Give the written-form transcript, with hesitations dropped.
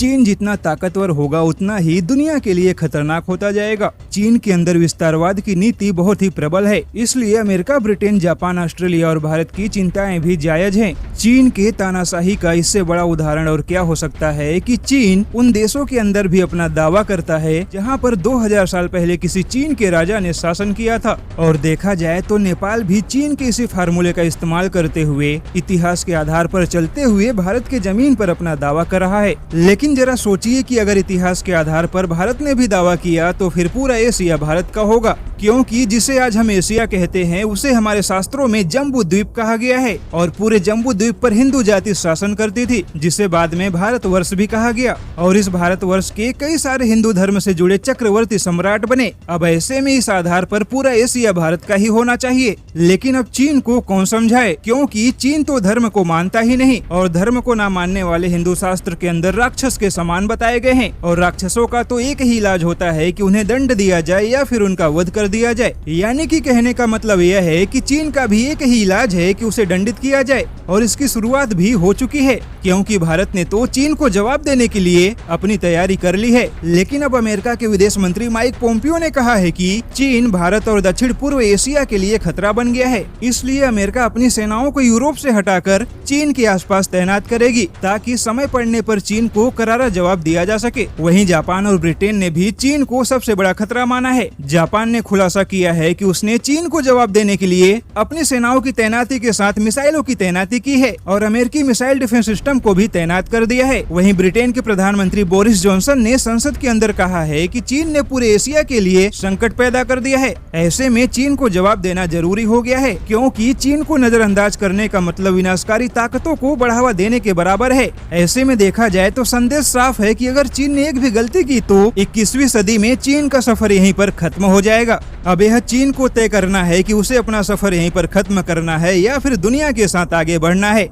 चीन जितना ताकतवर होगा उतना ही दुनिया के लिए खतरनाक होता जाएगा। चीन के अंदर विस्तारवाद की नीति बहुत ही प्रबल है, इसलिए अमेरिका, ब्रिटेन, जापान, ऑस्ट्रेलिया और भारत की चिंताएं भी जायज हैं। चीन के तानाशाही का इससे बड़ा उदाहरण और क्या हो सकता है कि चीन उन देशों के अंदर भी अपना दावा करता है जहां पर 2000 साल पहले किसी चीन के राजा ने शासन किया था। और देखा जाए तो नेपाल भी चीन के इसी फार्मूले का इस्तेमाल करते हुए, इतिहास के आधार पर चलते हुए भारत के जमीन पर अपना दावा कर रहा है। लेकिन जरा सोचिए कि अगर इतिहास के आधार पर भारत ने भी दावा किया तो फिर पूरा एशिया भारत का होगा, क्योंकि जिसे आज हम एशिया कहते हैं उसे हमारे शास्त्रों में जम्बू द्वीप कहा गया है और पूरे जम्बू द्वीप पर हिंदू जाति शासन करती थी, जिसे बाद में भारतवर्ष भी कहा गया। और इस भारतवर्ष के कई सारे हिंदू धर्म से जुड़े चक्रवर्ती सम्राट बने। अब ऐसे में इस आधार पर पूरा एशिया भारत का ही होना चाहिए। लेकिन अब चीन को कौन समझाए, क्योंकि चीन तो धर्म को मानता ही नहीं और धर्म को न मानने वाले हिंदू शास्त्र के अंदर राक्षस के समान बताए गए हैं। और राक्षसों का तो एक ही इलाज होता है कि उन्हें दंड दिया जाए या फिर उनका वध कर दिया जाए। यानी कि कहने का मतलब यह है कि चीन का भी एक ही इलाज है कि उसे दंडित किया जाए। और इसकी शुरुआत भी हो चुकी है, क्योंकि भारत ने तो चीन को जवाब देने के लिए अपनी तैयारी कर ली है। लेकिन अब अमेरिका के विदेश मंत्री माइक पोम्पियो ने कहा है कि चीन भारत और दक्षिण पूर्व एशिया के लिए खतरा बन गया है, इसलिए अमेरिका अपनी सेनाओं को यूरोप से हटाकर चीन के आसपास तैनात करेगी, ताकि समय पड़ने पर चीन को करारा जवाब दिया जा सके। वहीं जापान और ब्रिटेन ने भी चीन को सबसे बड़ा खतरा माना है। जापान ने खुलासा किया है कि उसने चीन को जवाब देने के लिए अपनी सेनाओं की तैनाती के साथ मिसाइलों की तैनाती की है और अमेरिकी मिसाइल डिफेंस सिस्टम को भी तैनात कर दिया है। वहीं ब्रिटेन के प्रधानमंत्री बोरिस जॉनसन ने संसद के अंदर कहा है कि चीन ने पूरे एशिया के लिए संकट पैदा कर दिया है। ऐसे में चीन को जवाब देना जरूरी हो गया है, क्योंकि चीन को नजरअंदाज करने का मतलब विनाशकारी ताकतों को बढ़ावा देने के बराबर है। ऐसे में देखा जाए तो संदेश साफ है कि अगर चीन ने एक भी गलती की तो 21वीं सदी में चीन का सफर यहीं पर खत्म हो जाएगा। अब यह चीन को तय करना है कि उसे अपना सफर यहीं पर खत्म करना है या फिर दुनिया के साथ आगे बढ़ना है।